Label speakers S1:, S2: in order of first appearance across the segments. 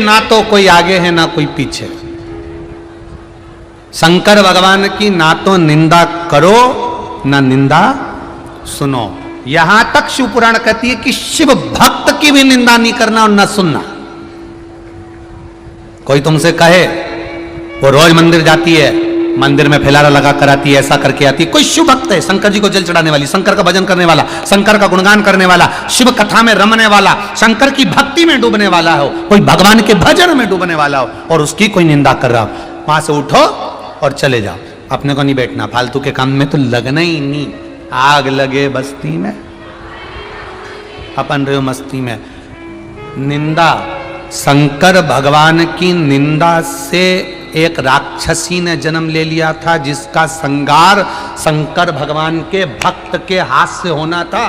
S1: ना तो कोई आगे है ना कोई पीछे। शंकर भगवान की ना तो निंदा करो ना निंदा सुनो। यहां तक शिव पुराण कहती है कि शिव भक्त की भी निंदा नहीं करना और ना सुनना। कोई तुमसे कहे वो रोज मंदिर जाती है, मंदिर में फैलारा लगा कर आती है, ऐसा करके आती है, कोई शिव भक्त है, शंकर जी को जल चढ़ाने वाली, शंकर का भजन करने वाला, शंकर का गुणगान करने वाला, शिव कथा में रमने वाला, शंकर की भक्ति में डूबने वाला हो, कोई भगवान के भजन में डूबने वाला हो और उसकी कोई निंदा कर रहा हो, वहां से उठो और चले जाओ। अपने को नहीं बैठना, फालतू के काम में तो लगना ही नहीं। आग लगे बस्ती में अपन रहे मस्ती में। निंदा, शंकर भगवान की निंदा से एक राक्षसी ने जन्म ले लिया था जिसका संगार शंकर भगवान के भक्त के हाथ से होना था।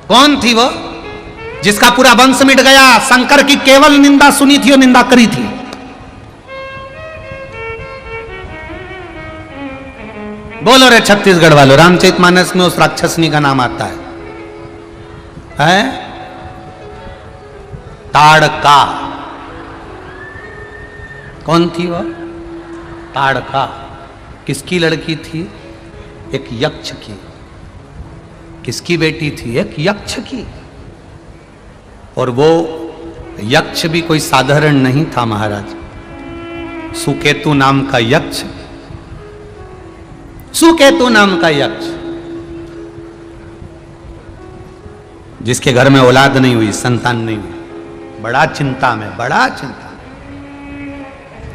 S1: कौन थी वो जिसका पूरा वंश मिट गया? शंकर की केवल निंदा सुनी थी और निंदा करी थी। बोलो रे छत्तीसगढ़ वालों, रामचरितमानस में उस राक्षसनी का नाम आता है ताड़का। कौन थी वह? ताड़का। किसकी लड़की थी? एक यक्ष की। किसकी बेटी थी? एक यक्ष की। और वो यक्ष भी कोई साधारण नहीं था महाराज। सुकेतु नाम का यक्ष, सुकेतु नाम का यक्ष, जिसके घर में औलाद नहीं हुई, संतान नहीं हुई, बड़ा चिंता में, बड़ा चिंता।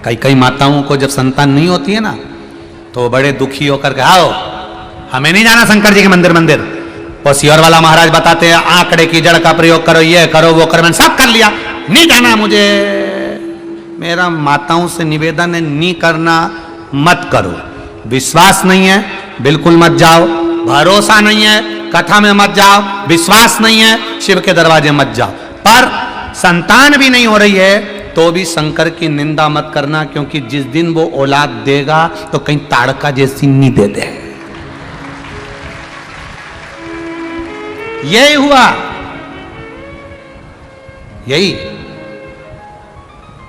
S1: कई कई माताओं को जब संतान नहीं होती है ना तो बड़े दुखी होकर के, आओ हमें नहीं जाना शंकर जी के मंदिर। वो सियोर वाला महाराज बताते हैं आंकड़े की जड़ का प्रयोग करो, ये करो वो करो, मैंने सब कर लिया, नहीं जाना मुझे। मेरा माताओं से निवेदन है, नहीं करना मत करो। विश्वास नहीं है बिल्कुल मत जाओ, भरोसा नहीं है कथा में मत जाओ, विश्वास नहीं है शिव के दरवाजे मत जाओ। पर संतान भी नहीं हो रही है तो भी शंकर की निंदा मत करना, क्योंकि जिस दिन वो औलाद देगा तो कहीं ताड़का जैसी नहीं दे दे। यही हुआ, यही।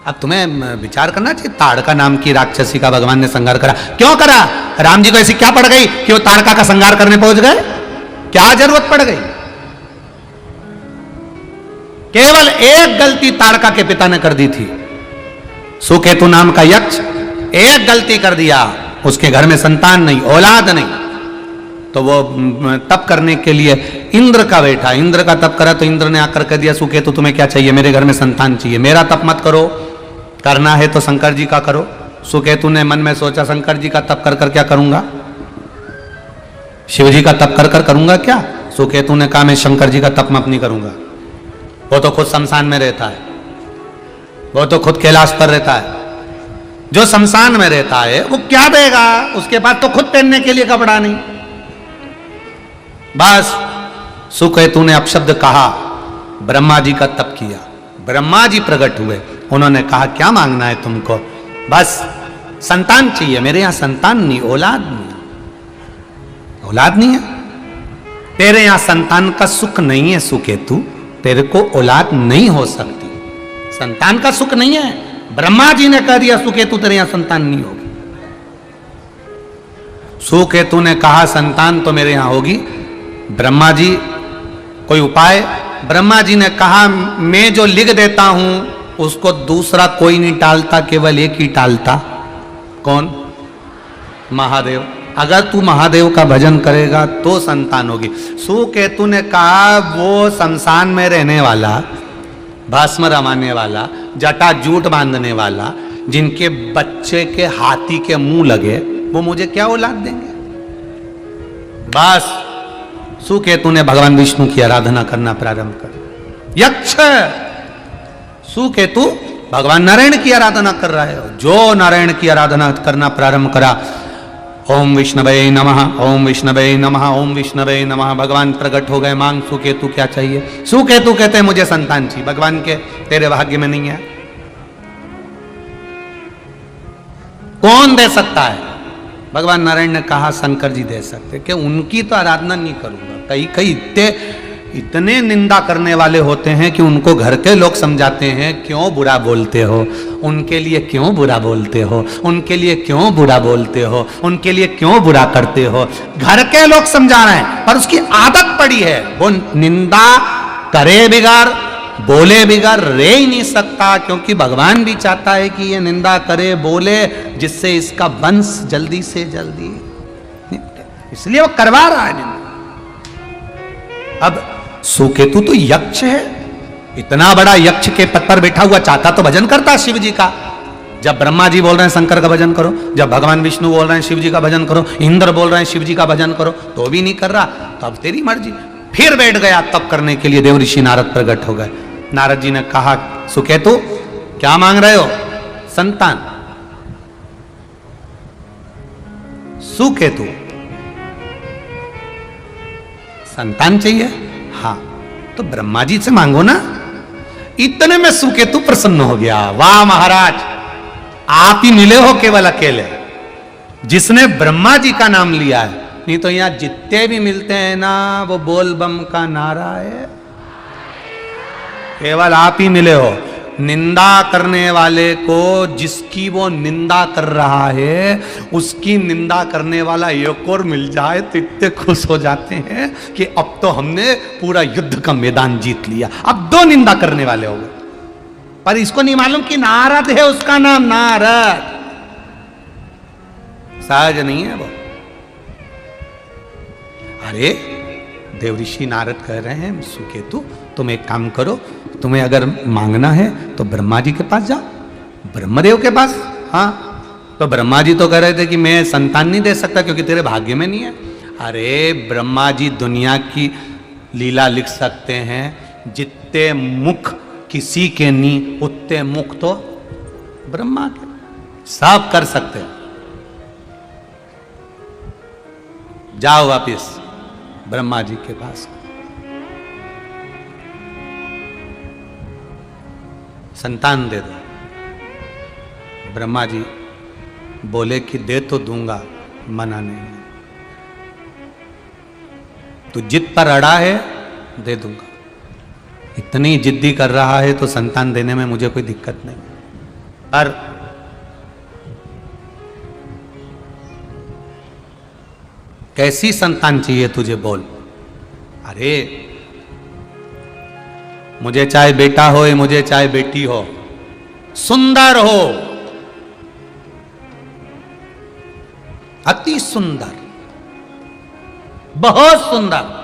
S1: अब तुम्हें विचार करना चाहिए, ताड़का नाम की राक्षसी का भगवान ने संहार करा। क्यों करा? राम जी को ऐसी क्या पड़ गई कि वो ताड़का का संहार करने पहुंच गए? क्या जरूरत पड़ गई? केवल एक गलती ताड़का के पिता ने कर दी थी। सुकेतु नाम का यक्ष एक गलती कर दिया, उसके घर में संतान नहीं, औलाद नहीं, तो वो तप करने के लिए इंद्र का बेटा, इंद्र का तप करा तो इंद्र ने आकर कह दिया सुकेतु तुम्हें क्या चाहिए? मेरे घर में संतान चाहिए, मेरा तप मत करो, करना है तो शंकर जी का करो। सुकेतु ने मन में सोचा शंकर जी का तप कर कर क्या करूंगा, शिव जी का तप कर कर करूंगा क्या? सुकेतु ने कहा मैं शंकर जी का तप मत नहीं करूंगा। वो तो खुद शमशान में रहता है, वो तो खुद कैलाश पर रहता है। जो शमशान में रहता है वो क्या देगा? उसके पास तो खुद पहनने के लिए कपड़ा नहीं। बस सुकेतु ने अपशब्द कहा, ब्रह्मा जी का तप किया, ब्रह्मा जी प्रकट हुए, उन्होंने कहा क्या मांगना है तुमको? बस संतान चाहिए, मेरे यहां संतान नहीं, औलाद नहीं, औलाद नहीं है। तेरे यहां संतान का सुख नहीं है सुकेतु, तेरे को औलाद नहीं हो सकती, संतान का सुख नहीं है। ब्रह्मा जी ने कह दिया सुकेतु तेरे यहां संतान नहीं होगी। सुकेतु ने कहा संतान तो मेरे यहां होगी, ब्रह्मा जी कोई उपाय? ब्रह्मा जी ने कहा मैं जो लिख देता हूं उसको दूसरा कोई नहीं टालता, केवल एक ही टालता। कौन? महादेव। अगर तू महादेव का भजन करेगा तो संतान होगी। सुकेतु ने कहा वो शमशान में रहने वाला, भस्म रमाने वाला, जटा जूट बांधने वाला, जिनके बच्चे के हाथी के मुंह लगे, वो मुझे क्या औलाद देंगे? बस सुकेतु ने भगवान विष्णु की आराधना करना प्रारंभ कर। यक्ष सुकेतु भगवान नारायण की आराधना कर रहा है। जो नारायण की आराधना करना प्रारंभ करा, ओम विष्णवे नमः, ओम विष्णवे नमः, ओम विष्णवे नमः, भगवान प्रकट हो गए। मांग सुकेतु क्या चाहिए? सुकेतु कहते हैं मुझे संतान चाहिए। भगवान के तेरे भाग्य में नहीं है। कौन दे सकता है? भगवान नारायण ने कहा शंकर जी दे सकते। कि उनकी तो आराधना नहीं करूंगा। कई कई इतने इतने निंदा करने वाले होते हैं कि उनको घर के लोग समझाते हैं क्यों बुरा बोलते हो, उनके लिए क्यों बुरा बोलते हो, उनके लिए क्यों बुरा बोलते हो, उनके लिए क्यों बुरा करते हो। घर के लोग समझा रहे हैं पर उसकी आदत पड़ी है, वो निंदा करे बिगाड़ बोले बिगाड़ रह ही नहीं सकता, क्योंकि भगवान भी चाहता है कि ये निंदा करे बोले जिससे इसका वंश जल्दी से जल्दी, इसलिए वो करवा रहा है निंदा। अब सुकेतु तो यक्ष है, इतना बड़ा यक्ष के पद पर बैठा हुआ, चाहता तो भजन करता शिव जी का। जब ब्रह्मा जी बोल रहे हैं शंकर का भजन करो, जब भगवान विष्णु बोल रहे हैं शिव जी का भजन करो, इंद्र बोल रहे हैं शिव जी का भजन करो, तो भी नहीं कर रहा। तो अब तेरी मर्जी। फिर बैठ गया तप करने के लिए, देव ऋषि नारद प्रकट हो गए। नारद जी ने कहा सुकेतु क्या मांग रहे हो? संतान। सुकेतु संतान चाहिए? हाँ, तो ब्रह्मा जी से मांगो ना। इतने में सुकेतु प्रसन्न हो गया। वाह महाराज, आप ही मिले हो केवल अकेले जिसने ब्रह्मा जी का नाम लिया है, नहीं तो यहां जितने भी मिलते हैं ना वो बोल बम का नारा है। केवल आप ही मिले हो। निंदा करने वाले को, जिसकी वो निंदा कर रहा है, उसकी निंदा करने वाला एक और मिल जाए तो इतने खुश हो जाते हैं कि अब तो हमने पूरा युद्ध का मैदान जीत लिया। अब दो निंदा करने वाले हो गए, पर इसको नहीं मालूम कि नारद है उसका नाम, नारद, सहज नहीं है वो। अरे देव ऋषि नारद कह रहे हैं सुकेतु तुम एक काम करो, तुम्हें अगर मांगना है तो ब्रह्मा जी के पास जाओ, ब्रह्मदेव के पास। हाँ, तो ब्रह्मा जी तो कह रहे थे कि मैं संतान नहीं दे सकता क्योंकि तेरे भाग्य में नहीं है। अरे ब्रह्मा जी दुनिया की लीला लिख सकते हैं, जितने मुख किसी के नहीं उतने मुख तो ब्रह्मा के, सब कर सकते हैं। जाओ वापिस ब्रह्मा जी के पास, संतान दे दो। ब्रह्मा जी बोले कि दे तो दूंगा, मना नहीं, तो जिद पर अड़ा है दे दूंगा। इतनी जिद्दी कर रहा है तो संतान देने में मुझे कोई दिक्कत नहीं। पर कैसी संतान चाहिए तुझे बोल। अरे मुझे चाहे बेटा हो, मुझे चाहे बेटी हो, सुंदर हो, अति सुंदर, बहुत सुंदर।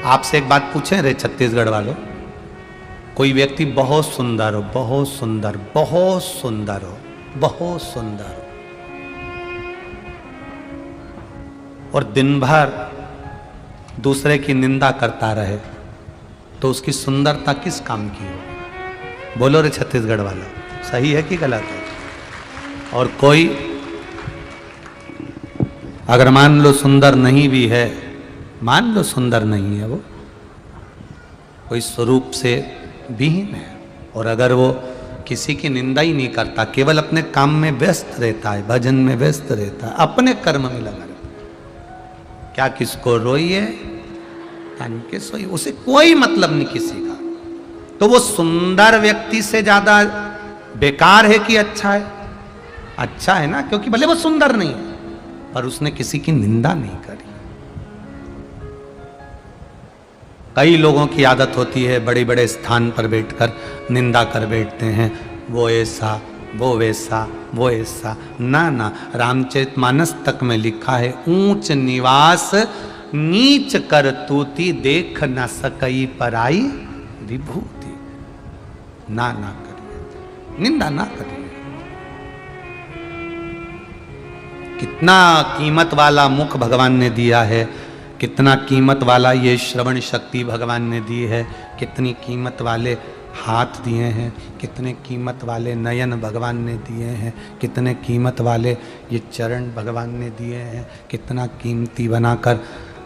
S1: आपसे एक बात पूछें रे छत्तीसगढ़ वालों, कोई व्यक्ति बहुत सुंदर हो, बहुत सुंदर, बहुत सुंदर हो, बहुत सुंदर हो, और दिन भर दूसरे की निंदा करता रहे, तो उसकी सुंदरता किस काम की हो? बोलो रे छत्तीसगढ़ वाला, सही है कि गलत है? और कोई अगर मान लो सुंदर नहीं भी है, मान लो सुंदर नहीं है, वो कोई स्वरूप से विहीन है, और अगर वो किसी की निंदा ही नहीं करता, केवल अपने काम में व्यस्त रहता है, भजन में व्यस्त रहता है, अपने कर्म में लगा रहता है, क्या किसको रोइए कान के सोइए, उसे कोई मतलब नहीं किसी का, तो वो सुंदर व्यक्ति से ज्यादा बेकार है कि अच्छा है? अच्छा है ना, क्योंकि भले वो सुंदर नहीं है पर उसने किसी की निंदा नहीं करी। कई लोगों की आदत होती है बड़े बड़े स्थान पर बैठकर निंदा कर बैठते हैं, वो ऐसा, वो वैसा, वो ऐसा। ना ना, रामचरितमानस तक में लिखा है, ऊंच निवास नीच कर तूती, देख न सकई पराई विभूति। ना ना करिए, निंदा ना करिए। कितना कीमत वाला मुख भगवान ने दिया है, कितना कीमत वाला ये श्रवण शक्ति भगवान ने दी है, कितनी कीमत वाले हाथ दिए हैं, कितने कीमत वाले नयन भगवान ने दिए हैं, कितने कीमत वाले ये चरण भगवान ने दिए हैं, कितना कीमती बनाकर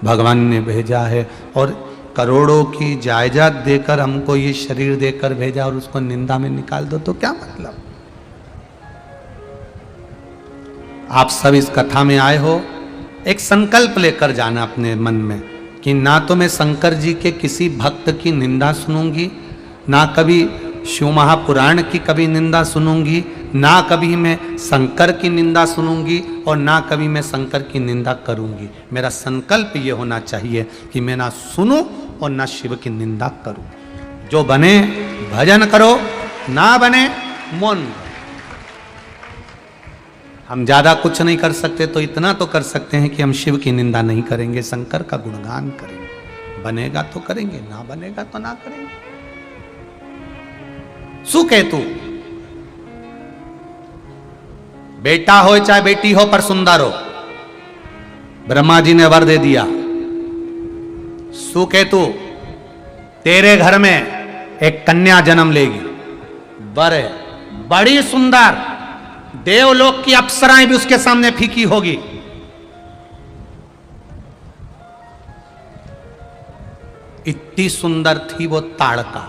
S1: भगवान ने भेजा है, और करोड़ों की जायदाद देकर हमको ये शरीर देकर भेजा और उसको निंदा में निकाल दो तो क्या मतलब? आप सब इस कथा में आए हो एक संकल्प लेकर जाना अपने मन में कि ना तो मैं शंकर जी के किसी भक्त की निंदा सुनूंगी, ना कभी शिव महापुराण की कभी निंदा सुनूंगी, ना कभी मैं शंकर की निंदा सुनूंगी और ना कभी मैं शंकर की निंदा करूंगी। मेरा संकल्प ये होना चाहिए कि मैं ना सुनूं और ना शिव की निंदा करूं। जो बने भजन करो, ना बने मौन। हम ज्यादा कुछ नहीं कर सकते तो इतना तो कर सकते हैं कि हम शिव की निंदा नहीं करेंगे, शंकर का गुणगान करेंगे। बनेगा तो करेंगे, ना बनेगा तो ना करेंगे। सुकेतु बेटा हो चाहे बेटी हो पर सुंदर हो, ब्रह्मा जी ने वर दे दिया। सुकेतु तेरे घर में एक कन्या जन्म लेगी, वर है, बड़ी सुंदर, देवलोक की अप्सराएं भी उसके सामने फीकी होगी। इतनी सुंदर थी वो ताड़का,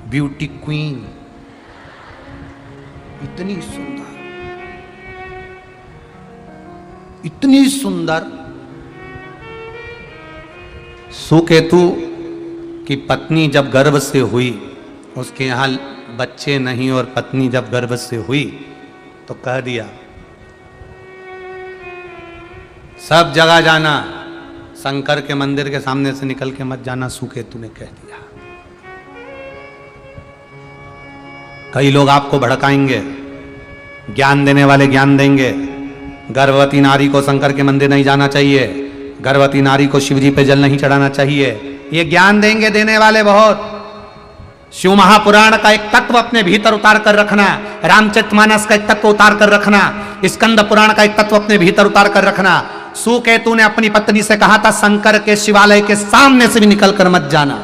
S1: ब्यूटी क्वीन, इतनी सुंदर, इतनी सुंदर। सुकेतु की पत्नी जब गर्भ से हुई, उसके यहां बच्चे नहीं, और पत्नी जब गर्भ से हुई तो कह दिया सब जगह जाना, शंकर के मंदिर के सामने से निकल के मत जाना। सुकेतु ने कह दिया। कई लोग आपको भड़काएंगे, ज्ञान देने वाले ज्ञान देंगे। गर्भवती नारी को शंकर के मंदिर नहीं जाना चाहिए, गर्भवती नारी को शिवजी पे जल नहीं चढ़ाना चाहिए, ये ज्ञान देंगे देने वाले बहुत। शिव महापुराण का एक तत्व अपने भीतर उतार कर रखना, रामचरितमानस का एक तत्व उतार कर रखना, स्कंद पुराण का एक तत्व अपने भीतर उतार कर रखना। सुकेतु ने अपनी पत्नी से कहा था शंकर के शिवालय के सामने से भी निकल कर मत जाना।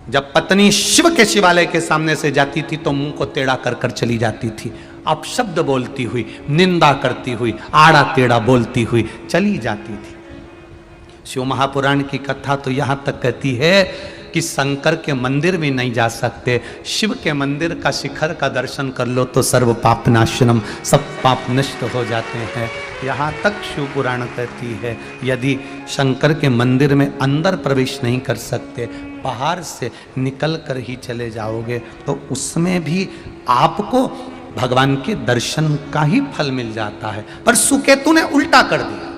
S1: जब पत्नी शिव के शिवालय के सामने से जाती थी तो मुंह को टेढ़ा कर कर चली जाती थी, अपशब्द बोलती हुई, निंदा करती हुई, आड़ा टेढ़ा बोलती हुई चली जाती थी। शिव महापुराण की कथा तो यहां तक कहती है कि शंकर के मंदिर भी नहीं जा सकते, शिव के मंदिर का शिखर का दर्शन कर लो तो सर्व पाप नाशनम, सब पाप नष्ट हो जाते हैं। यहाँ तक शिव पुराण कहती है यदि शंकर के मंदिर में अंदर प्रवेश नहीं कर सकते, बाहर से निकल कर ही चले जाओगे तो उसमें भी आपको भगवान के दर्शन का ही फल मिल जाता है। पर सुकेतु ने उल्टा कर दिया।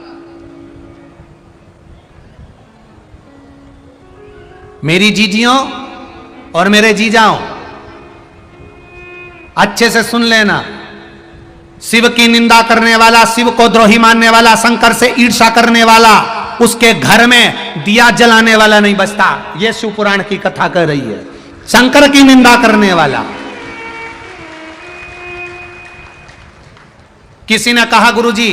S1: मेरी जीजियों और मेरे जीजाओं, अच्छे से सुन लेना, शिव की निंदा करने वाला, शिव को द्रोही मानने वाला, शंकर से ईर्ष्या करने वाला, उसके घर में दिया जलाने वाला नहीं बचता। यह शिव पुराण की कथा कह रही है। शंकर की निंदा करने वाला, किसी ने कहा गुरुजी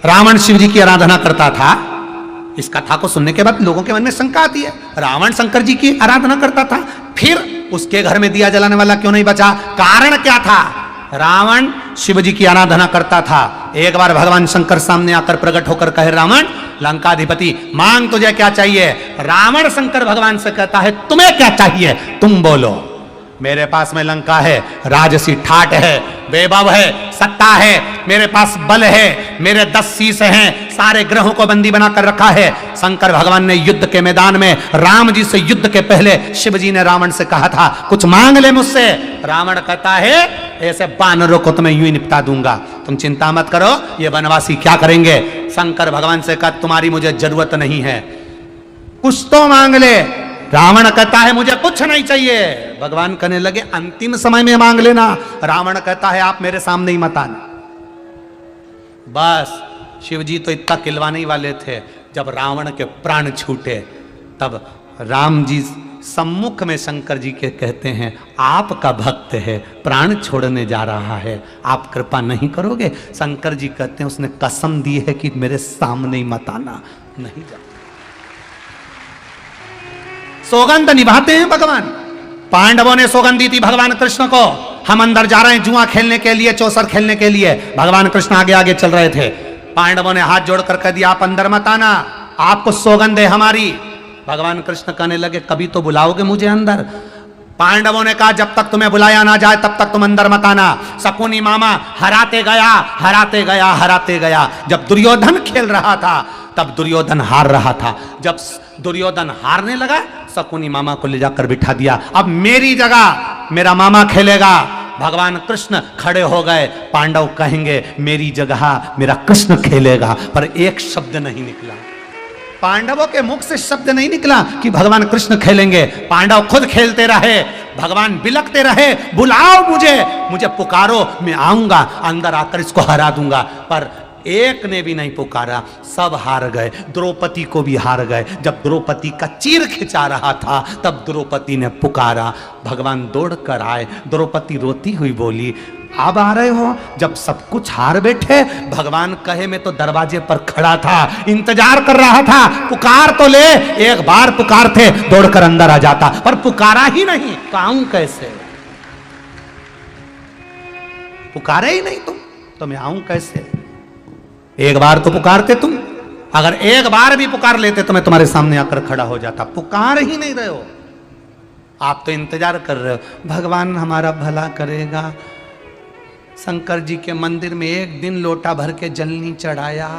S1: रावण शिव जी की आराधना करता था। इस कथा को सुनने के बाद लोगों के मन में शंका आती है, रावण शंकर जी की आराधना करता था, फिर उसके घर में दिया जलाने वाला क्यों नहीं बचा? कारण क्या था? रावण शिव जी की आराधना करता था। एक बार भगवान शंकर सामने आकर प्रकट होकर कहे, रावण लंकाधिपति मांग तुझे क्या चाहिए? रावण शंकर भगवान से कहता है तुम्हें क्या चाहिए, तुम बोलो। मेरे पास में लंका है, राजसी ठाट है, वैभव है, सत्ता है, मेरे पास बल है, मेरे 10 शीश हैं, सारे ग्रहों को बंदी बना कर रखा है। शंकर भगवान ने युद्ध के मैदान में राम जी से युद्ध के पहले शिव जी ने रावण से कहा था कुछ मांग ले मुझसे। रावण कहता है ऐसे बानरों को तो मैं यूं ही निपटा दूंगा, तुम चिंता मत करो, ये वनवासी क्या करेंगे। शंकर भगवान से कहा तुम्हारी मुझे जरूरत नहीं है, कुछ तो मांग ले। रावण कहता है मुझे कुछ नहीं चाहिए। भगवान कहने लगे अंतिम समय में मांग लेना। रावण कहता है आप मेरे सामने ही मत आना। बस शिव जी तो इतना किलवाने ही वाले थे, जब रावण के प्राण छूटे तब राम जी सम्मुख में शंकर जी के कहते हैं आपका भक्त है, प्राण छोड़ने जा रहा है, आप कृपा नहीं करोगे? शंकर जी कहते हैं उसने कसम दी है कि मेरे सामने ही मत आना, नहीं जा। सौगंध निभाते हैं भगवान। पांडवों ने सौगंध दी थी भगवान कृष्ण को, हम अंदर जा रहे हैं जुआ खेलने के लिए, चौसर खेलने के लिए। भगवान कृष्ण आगे आगे चल रहे थे। पांडवों ने हाथ जोड़कर कह दिया आप अंदर मत आना, आपको सौगंध है हमारी। भगवान कृष्ण कहने लगे कभी तो बुलाओगे मुझे अंदर? पांडवों ने कहा जब तक तुम्हें बुलाया ना जाए तब तक तुम अंदर मत आना। शकुनी मामा हराते गया, हराते गया, हराते गया। जब दुर्योधन खेल रहा था तब दुर्योधन हार रहा था। जब दुर्योधन हारने लगा शकुनी मामा को ले जाकर बिठा दिया। अब मेरी जगह मेरा मामा खेलेगा। भगवान कृष्ण खड़े हो गए। पांडव कहेंगे मेरी जगह मेरा कृष्ण खेलेगा, पर एक शब्द नहीं निकला। पांडवों के मुख से शब्द नहीं निकला कि भगवान कृष्ण खेलेंगे। पांडव खुद खेलते रहे, भगवान बिलखते रहे, बुलाओ मुझे, मुझे पुकारो, मैं आऊंगा, अंदर आकर इसको हरा दूंगा। पर एक ने भी नहीं पुकारा, सब हार गए। द्रौपदी को भी हार गए। जब द्रौपदी का चीर खिंचा रहा था तब द्रौपदी ने पुकारा, भगवान दौड़कर आए। द्रौपदी रोती हुई बोली, अब आ रहे हो? जब सब कुछ हार बैठे। भगवान कहे मैं तो दरवाजे पर खड़ा था, इंतजार कर रहा था, पुकार तो ले। एक बार पुकारते दौड़कर अंदर आ जाता, पर पुकारा ही नहीं तो आऊं कैसे? पुकारे ही नहीं तुम तो मैं आऊं कैसे? एक बार तो पुकारते तुम, अगर एक बार भी पुकार लेते तो मैं तुम्हारे सामने आकर खड़ा हो जाता। पुकार ही नहीं रहे हो, आप तो इंतजार कर रहे हो भगवान हमारा भला करेगा। शंकर जी के मंदिर में एक दिन लोटा भर के जल नहीं चढ़ाया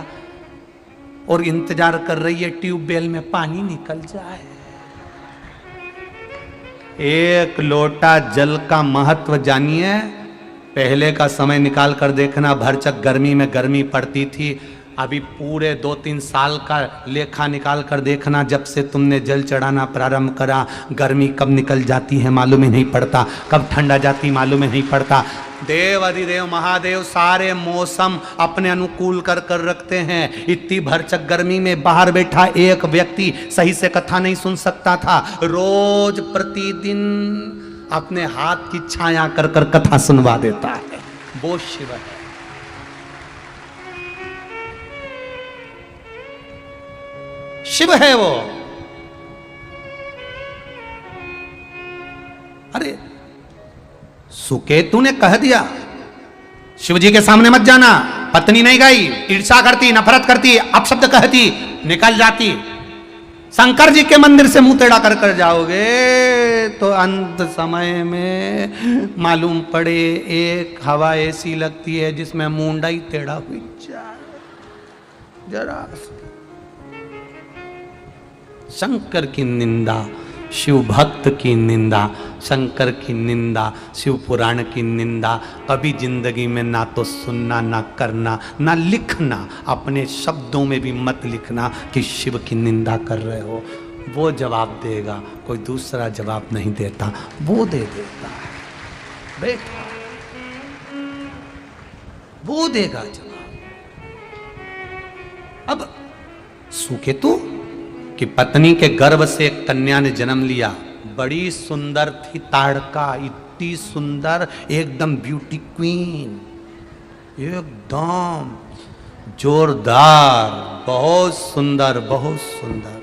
S1: और इंतजार कर रही है ट्यूबवेल में पानी निकल जाए। एक लोटा जल का महत्व जानिए। पहले का समय निकाल कर देखना, भरचक गर्मी में गर्मी पड़ती थी। अभी पूरे 2-3 साल का लेखा निकाल कर देखना, जब से तुमने जल चढ़ाना प्रारंभ करा, गर्मी कब निकल जाती है मालूम ही नहीं पड़ता, कब ठंडा जाती मालूम ही नहीं पड़ता। देव अधिदेव महादेव सारे मौसम अपने अनुकूल कर कर रखते हैं। इतनी भरचक गर्मी में बाहर बैठा एक व्यक्ति सही से कथा नहीं सुन सकता था। रोज प्रतिदिन अपने हाथ की छाया कर कर कथा सुनवा देता है। वो शिव है। शिव है वो। अरे सुकेतु ने कह दिया शिव जी के सामने मत जाना। पत्नी नहीं गई, ईर्ष्या करती, नफरत करती, अपशब्द कहती, निकल जाती। शंकर जी के मंदिर से मुंह टेढ़ा कर कर जाओगे तो अंत समय में मालूम पड़े एक हवा ऐसी लगती है जिसमें मुंडा ही टेढ़ा हुई जाए। जरा शंकर की निंदा, शिव भक्त की निंदा, शंकर की निंदा, शिव पुराण की निंदा कभी जिंदगी में ना तो सुनना, ना करना, ना लिखना। अपने शब्दों में भी मत लिखना कि शिव की निंदा कर रहे हो। वो जवाब देगा, कोई दूसरा जवाब नहीं देता, वो दे देता है बेटा, वो देगा जवाब। अब सुकेतु कि पत्नी के गर्भ से एक कन्या ने जन्म लिया। बड़ी सुंदर थी ताड़का, इतनी सुंदर, एकदम ब्यूटी क्वीन, एकदम जोरदार, बहुत सुंदर, बहुत सुंदर।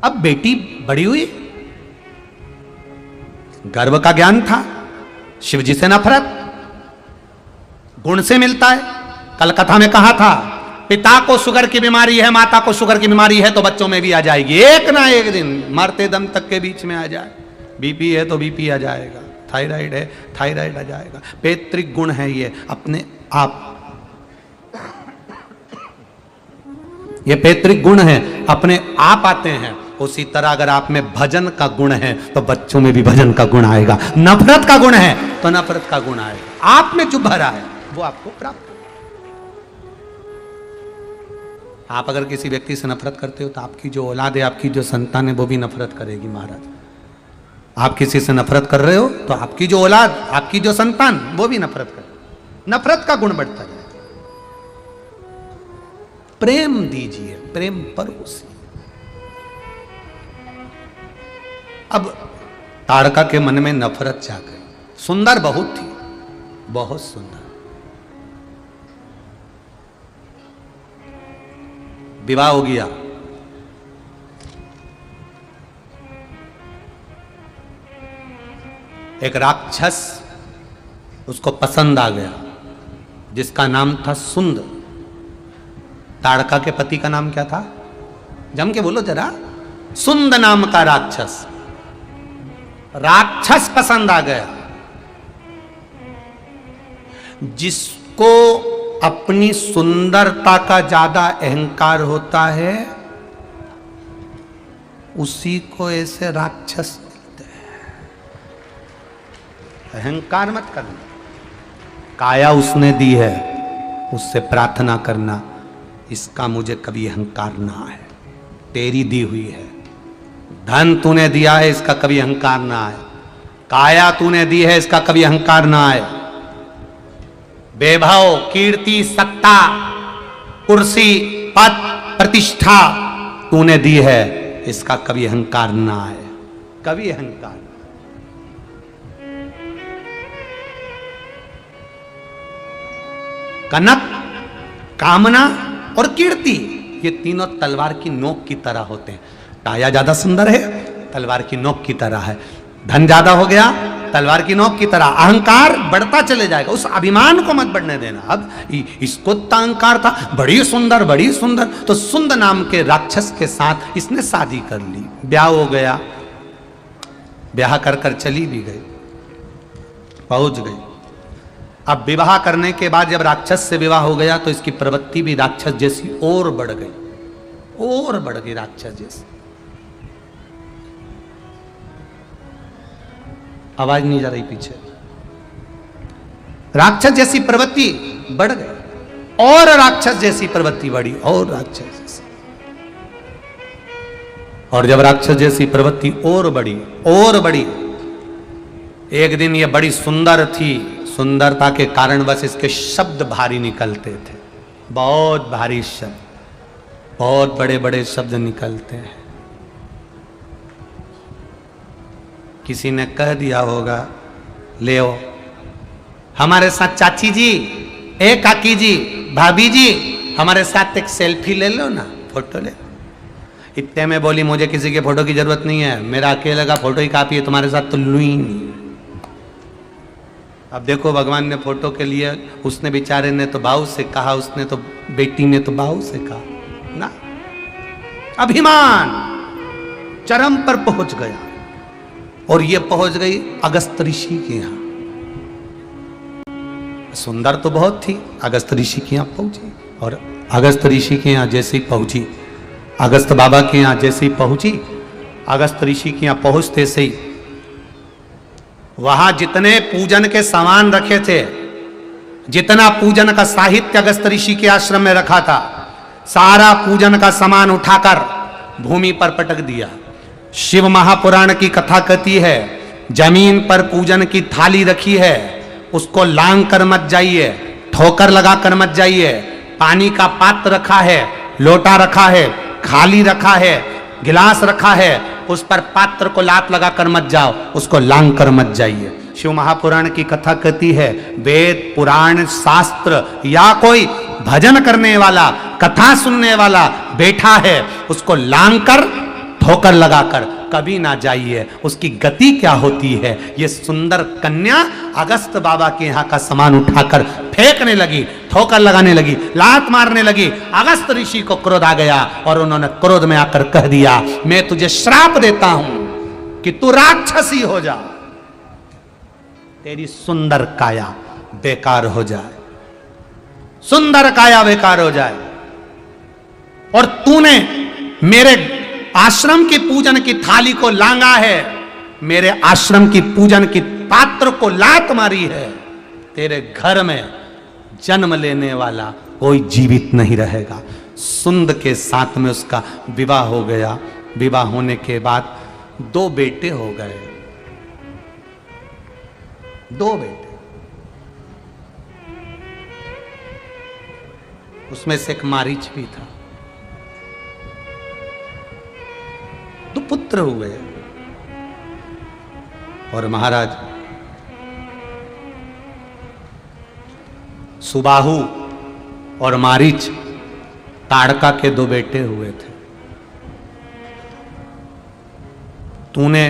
S1: अब बेटी बड़ी हुई, गर्भ का ज्ञान था, शिव जी से नफरत, गुण से मिलता है। कल कथा में कहा था पिता को शुगर की बीमारी है, माता को शुगर की बीमारी है तो बच्चों में भी आ जाएगी। एक ना एक दिन मरते दम तक के बीच में आ जाए। बीपी है तो बीपी आ जाएगा, थायराइड है थायराइड आ जाएगा। पैतृक गुण है ये अपने आप, ये पैतृक गुण है अपने आप आते हैं। उसी तरह अगर आप में भजन का गुण है तो बच्चों में भी भजन का गुण आएगा। नफरत का गुण है तो नफरत का गुण आएगा। आप में जो भरा है वो आपको प्राप्त। आप अगर किसी व्यक्ति से नफरत करते हो तो आपकी जो औलाद है, आपकी जो संतान है वो भी नफरत करेगी महाराज। आप किसी से नफरत कर रहे हो तो आपकी जो औलाद, आपकी जो संतान वो भी नफरत करे। नफरत का गुण बढ़ता है। प्रेम दीजिए, प्रेम परोसिए। अब ताड़का के मन में नफरत जा गई। सुंदर बहुत थी, बहुत सुंदर। विवाह हो गया। एक राक्षस उसको पसंद आ गया जिसका नाम था सुंद। ताड़का के पति का नाम क्या था? जम के बोलो जरा। सुंद नाम का राक्षस, राक्षस पसंद आ गया। जिसको अपनी सुंदरता का ज्यादा अहंकार होता है उसी को ऐसे राक्षस मिलते हैं। अहंकार मत करना, काया उसने दी है, उससे प्रार्थना करना इसका मुझे कभी अहंकार ना है, तेरी दी हुई है। धन तूने दिया है, इसका कभी अहंकार ना आए। काया तूने दी है, इसका कभी अहंकार ना आए। वैभव, कीर्ति, सत्ता, कुर्सी, पद, प्रतिष्ठा तूने दी है, इसका कभी अहंकार ना आए, कभी अहंकार। कनक, कामना और कीर्ति, ये तीनों तलवार की नोक की तरह होते हैं। काया ज्यादा सुंदर है, तलवार की नोक की तरह है। धन ज्यादा हो गया, तलवार की नोक की तरह। अहंकार बढ़ता चले जाएगा, उस अभिमान को मत बढ़ने देना। अब इसको अहंकार था, बड़ी सुंदर बड़ी सुंदर, तो सुंद नाम के राक्षस के साथ इसने शादी कर ली, ब्याह हो गया। ब्याह कर कर चली भी गई, पहुंच गई। अब विवाह करने के बाद जब राक्षस से विवाह हो गया तो इसकी प्रवृत्ति भी राक्षस जैसी और बढ़ गई, और बढ़ गई राक्षस जैसी। आवाज नहीं जा रही पीछे। राक्षस जैसी प्रवृत्ति बढ़ गई, और राक्षस जैसी प्रवृत्ति बढ़ी, और राक्षस जैसी। और जब राक्षस जैसी प्रवृत्ति और बढ़ी और बढ़ी, एक दिन ये बड़ी सुंदर थी, सुंदरता के कारण बस इसके शब्द भारी निकलते थे, बहुत भारी शब्द, बहुत बड़े बड़े शब्द निकलते हैं। किसी ने कह दिया होगा, ले आओ हमारे साथ चाची जी, ए काकी जी, भाभी जी, हमारे साथ एक सेल्फी ले लो ना, फोटो ले लो। इतने में बोली, मुझे किसी के फोटो की जरूरत नहीं है, मेरा अकेले का फोटो ही काफी है, तुम्हारे साथ तो लू ही नहीं। अब देखो, भगवान ने फोटो के लिए, उसने बेचारे ने तो भाव से कहा, उसने तो बेटी ने तो भाव से कहा ना। अभिमान चरम पर पहुंच गया, और ये पहुंच गई अगस्त ऋषि के यहां। सुंदर तो बहुत थी, अगस्त ऋषि के यहां पहुंची, और अगस्त ऋषि के यहां जैसे ही पहुंची, अगस्त बाबा के यहां जैसे ही पहुंची, अगस्त ऋषि के यहां पहुंचते से ही वहां जितने पूजन के सामान रखे थे, जितना पूजन का साहित्य अगस्त ऋषि के आश्रम में रखा था, सारा पूजन का सामान उठाकर भूमि पर पटक दिया। शिव महापुराण की कथा कहती है, जमीन पर पूजन की थाली रखी है, उसको लांग कर मत जाइए, ठोकर लगा कर मत जाइए। पानी का पात्र रखा है, लोटा रखा है, खाली रखा है, गिलास रखा है, उस पर पात्र को लात लगा कर मत जाओ, उसको लांग कर मत जाइए। शिव महापुराण की कथा कहती है, वेद पुराण शास्त्र या कोई भजन करने वाला, कथा सुनने वाला बैठा है, उसको लांग कर ठोकर लगाकर कभी ना जाइए, उसकी गति क्या होती है। ये सुंदर कन्या अगस्त बाबा के यहाँ का सामान उठाकर फेंकने लगी, ठोकर लगाने लगी, लात मारने लगी। अगस्त ऋषि को क्रोध आ गया, और उन्होंने क्रोध में आकर कह दिया, मैं तुझे श्राप देता हूं कि तू राक्षसी हो जा, तेरी सुंदर काया बेकार हो जाए, सुंदर काया बेकार हो जाए। और तूने मेरे आश्रम की पूजन की थाली को लांगा है, मेरे आश्रम की पूजन की पात्र को लात मारी है, तेरे घर में जन्म लेने वाला कोई जीवित नहीं रहेगा। सुंद के साथ में उसका विवाह हो गया। विवाह होने के बाद 2 बेटे हो गए, 2 बेटे। उसमें से एक मारीच भी था। 2 पुत्र हुए, और महाराज सुबाहु और मारीच ताड़का के 2 बेटे हुए थे। तूने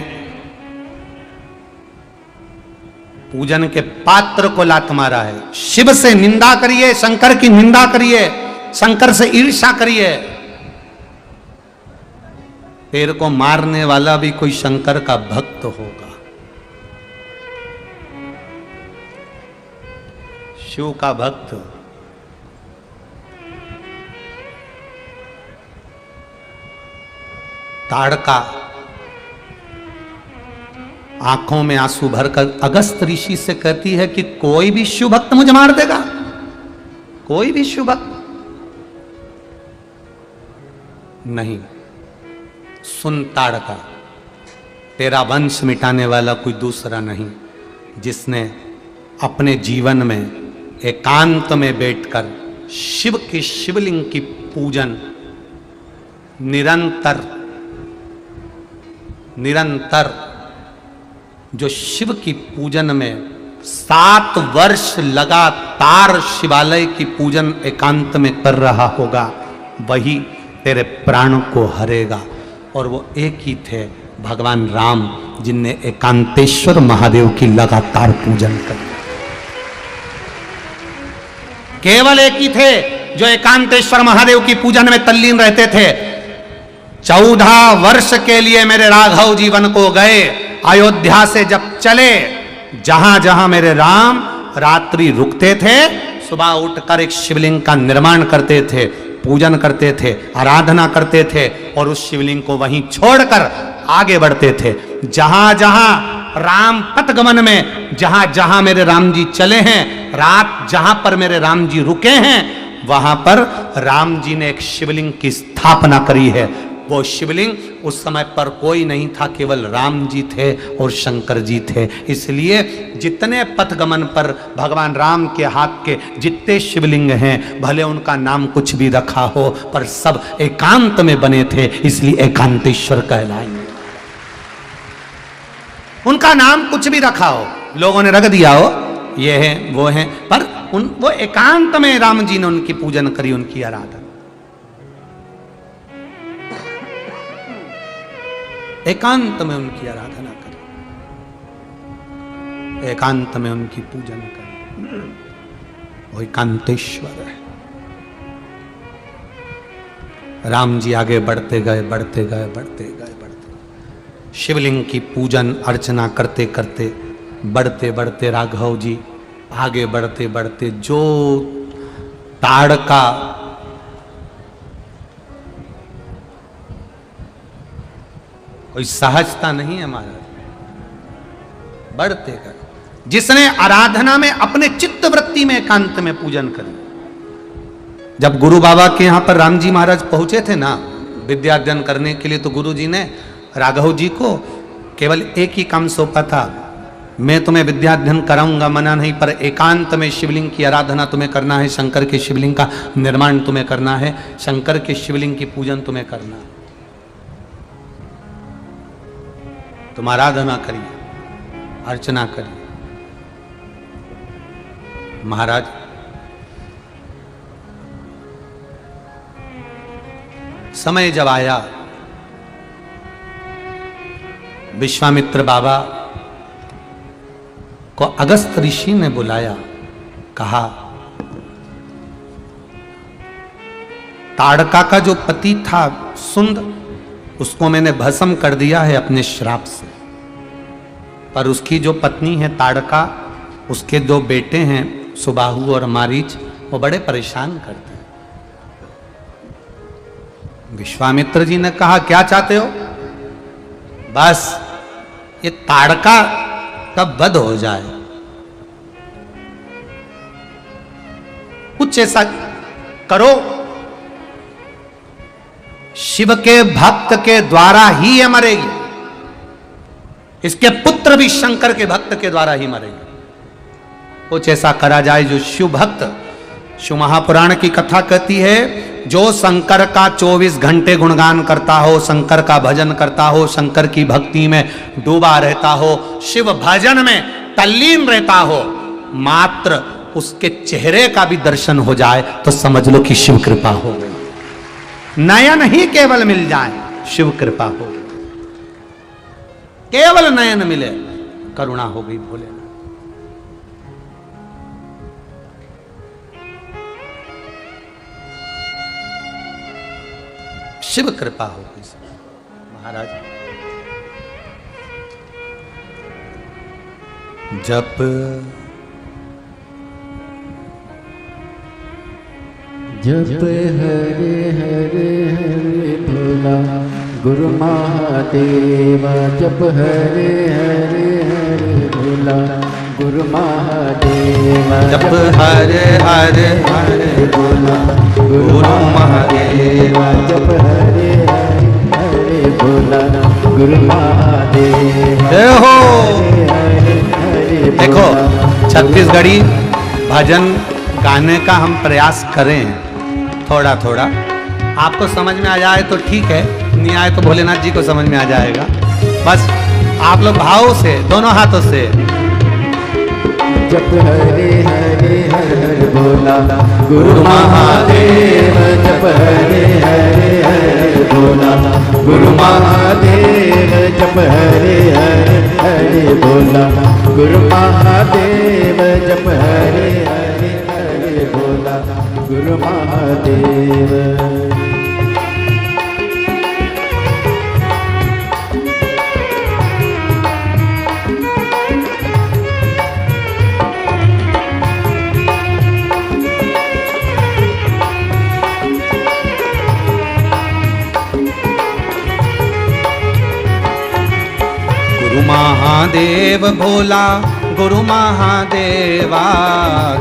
S1: पूजन के पात्र को लात मारा है। शिव से निंदा करिए, शंकर की निंदा करिए, शंकर से ईर्ष्या करिए, तेरे को मारने वाला भी कोई शंकर का भक्त होगा। शिव का भक्त ताड़का आंखों में आंसू भरकर अगस्त ऋषि से कहती है कि कोई भी शिव भक्त मुझे मार देगा, कोई भी शिव भक्त नहीं। सुन ताड़का, तेरा वंश मिटाने वाला कोई दूसरा नहीं, जिसने अपने जीवन में एकांत में बैठकर शिव के शिवलिंग की पूजन निरंतर जो शिव की पूजन में 7 वर्ष लगातार शिवालय की पूजन एकांत में कर रहा होगा, वही तेरे प्राण को हरेगा। और वो एक ही थे, भगवान राम, जिनने एकांतेश्वर महादेव की लगातार पूजन करी। केवल एक ही थे जो एकांतेश्वर महादेव की पूजन में तल्लीन रहते थे। 14 वर्ष के लिए मेरे राघव जीवन को गए, अयोध्या से जब चले, जहां जहां मेरे राम रात्रि रुकते थे, सुबह उठकर एक शिवलिंग का निर्माण करते थे, पूजन करते थे, आराधना करते थे, और उस शिवलिंग को वहीं छोड़कर आगे बढ़ते थे। जहां जहां राम पथगमन में जहां जहां मेरे राम जी चले हैं, रात जहां पर मेरे राम जी रुके हैं, वहां पर राम जी ने एक शिवलिंग की स्थापना करी है। वो शिवलिंग उस समय पर कोई नहीं था, केवल राम जी थे और शंकर जी थे। इसलिए जितने पथगमन पर भगवान राम के हाथ के जितने शिवलिंग हैं, भले उनका नाम कुछ भी रखा हो, पर सब एकांत में बने थे, इसलिए एकांतेश्वर कहलाएंगे। उनका नाम कुछ भी रखा हो, लोगों ने रख दिया हो, ये है वो है, पर वो एकांत में राम जी ने उनकी पूजन करी, उनकी आराधना, एकांत में उनकी आराधना करें, एकांत में उनकी पूजन करें। वो एकांतेश्वर है। राम जी आगे बढ़ते गए, बढ़ते गए, बढ़ते गए, बढ़ते गए, शिवलिंग की पूजन अर्चना करते करते, बढ़ते बढ़ते राघव जी आगे बढ़ते बढ़ते, जो ताड़का कोई सहजता नहीं है महाराज, बढ़ते गए, जिसने आराधना में अपने चित्त वृत्ति में एकांत में पूजन करी। जब गुरु बाबा के यहां पर राम जी महाराज पहुंचे थे ना विद्याध्ययन करने के लिए, तो गुरु जी ने राघव जी को केवल एक ही काम सौंपा था, मैं तुम्हें विद्याध्ययन कराऊंगा, मना नहीं, पर एकांत में शिवलिंग की आराधना तुम्हें करना है, शंकर के शिवलिंग का निर्माण तुम्हें करना है, शंकर के शिवलिंग की पूजन तुम्हें करना है। तुम आराधना करिए, अर्चना करिए। महाराज समय जब आया, विश्वामित्र बाबा को अगस्त ऋषि ने बुलाया, कहा ताड़का का जो पति था सुंद, उसको मैंने भस्म कर दिया है अपने श्राप से, पर उसकी जो पत्नी है ताड़का, उसके 2 बेटे हैं सुबाहु और मारीच, वो बड़े परेशान करते हैं। विश्वामित्र जी ने कहा क्या चाहते हो? बस ये ताड़का तब वध हो जाए, कुछ ऐसा करो, शिव के भक्त के द्वारा ही ये मरेगी, इसके पुत्र भी शंकर के भक्त के द्वारा ही मरेंगे। कुछ ऐसा करा जाए जो शिव भक्त, शिव महापुराण की कथा कहती है, जो शंकर का 24 घंटे गुणगान करता हो, शंकर का भजन करता हो, शंकर की भक्ति में डूबा रहता हो, शिव भजन में तल्लीन रहता हो, मात्र उसके चेहरे का भी दर्शन हो जाए तो समझ लो कि शिव कृपा हो गई। नयन ही केवल मिल जाए, शिव कृपा हो गई। केवल नयन मिले, करुणा हो गई भोलेनाथ। शिव कृपा हो गई। महाराज जप
S2: जप हरे हरे हरे भोला गुरु महादेव। जप हरे हरे हरे भोला गुरु महादेव।
S1: जप हरे हरे हरे
S2: भोला गुरु महादेव। जप हरे हरे भोला गुरु महादेव।
S1: जय हो। देखो छत्तीसगढ़ी भजन गाने का हम प्रयास करें थोड़ा थोड़ा, आपको समझ में आ जाए तो ठीक है, नहीं आए तो भोलेनाथ जी को समझ में आ जाएगा। बस आप लोग भाव से दोनों हाथों से
S2: जप हरे हरे हर हर भोला गुरु महादेव। जप हरे हरे हर भोला गुरु महादेव। जप हरे हरे हरे भोला गुरु महादेव। जप हरे हरे हरे भोला गुरु महादेव।
S1: गुरु महादेव भोला गुरु महादेवा।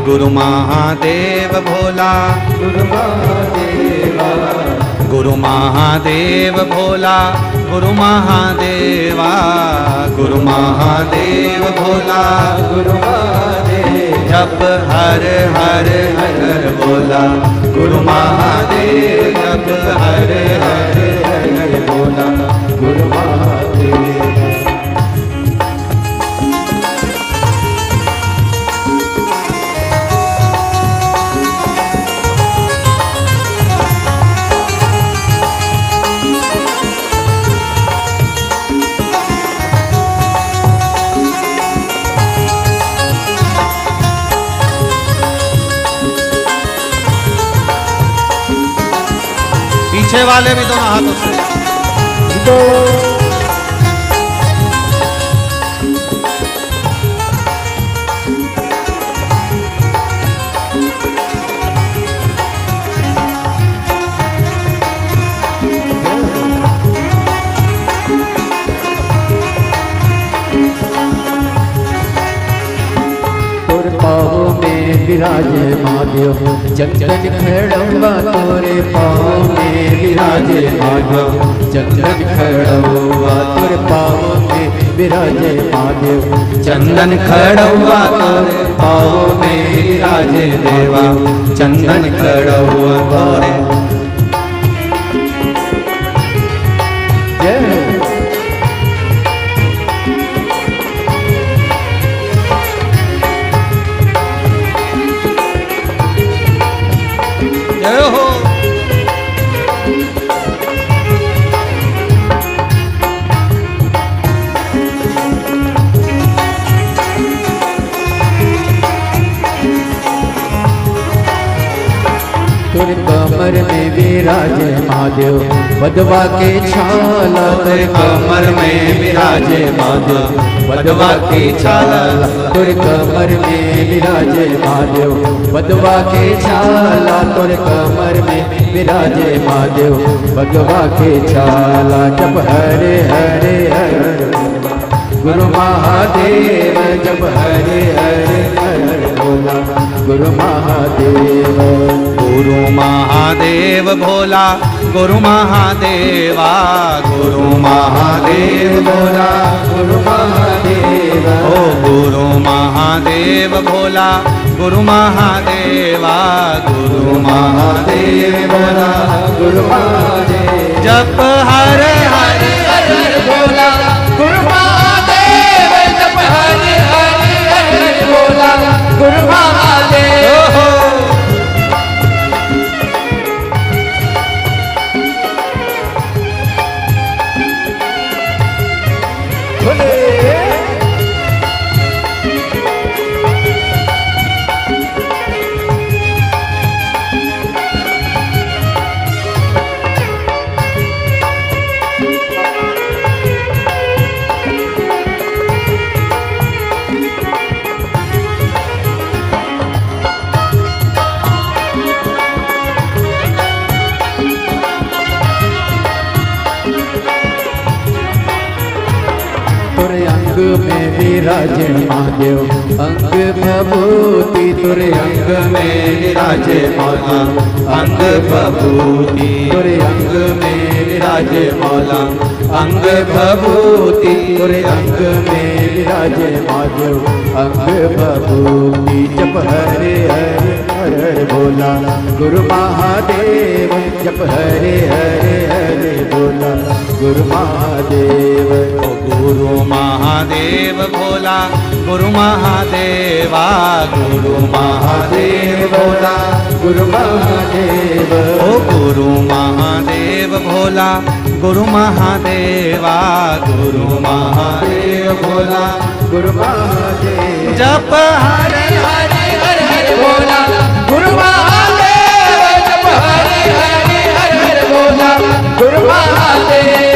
S1: गुरु महादेव भोला
S2: गुरु महादेवा।
S1: गुरु महादेव भोला गुरु महादेवा। गुरु महादेव भोला
S2: गुरु महादेव।
S1: जप हर हर हर भोला गुरु महादेव। जप हर हर हर भोला
S2: गुरु महादेव।
S1: पीछे वाले भी दोनों हाथों से
S2: पाँव में विराजे महादेव। चंदन खड़वा तोरे पाँव में विराजे महादेव। चंदन खड़वा तोरे पाँव में विराजे महादेव।
S1: चंदन खड़वा तोरे पाँव में विराजे देवा। चंदन खड़वा तोरे जय हो।
S2: तुर कमर में विराजे महादेव। बदवा के छाला तुर
S1: कमर में विराजे महादेव।
S2: बदवा के छाला तुर कमर में विराजे महादेव। बदवा के छाला तुर कमर में विराजे महादेव। बदवा के छाला। जप हरे हरे हर गुरु महादेव। जप हरे हरे हर भोला गुरु महादेव।
S1: गुरु महादेव भोला गुरु महादेवा। गुरु महादेव भोला
S2: गुरु महादेव।
S1: ओ गुरु महादेव भोला गुरु महादेवा। गुरु महादेव भोला
S2: गुरु महादेव।
S1: जप हरे हरे हरे भोला
S2: गुरु महादेव। जप हरे हरे हरे भोला गुरु महादेव। में विराजे महादेव अंग भभूति तुरे अंग में विराजे मौला अंग भभूति तुरे अंग में विराजे मौला अंग भभूति तुरे अंग में विराजे महादेव अंग भभूति जप हरे हरे हर हर बोला गुरु महादेव जप हरे हरे हरे बोला गुरु महादेव
S1: ओ गुरु महादेव भोला गुरु महादेवा गुरु महादेव भोला
S2: गुरु महादेव
S1: ओ गुरु महादेव भोला गुरु महादेवा गुरु महादेव भोला
S2: गुरु महादेव
S1: जप हरे हरे हर हर
S2: बोला गुरु महादेव जप हरे हरे हर हर बोला गुरु महादेव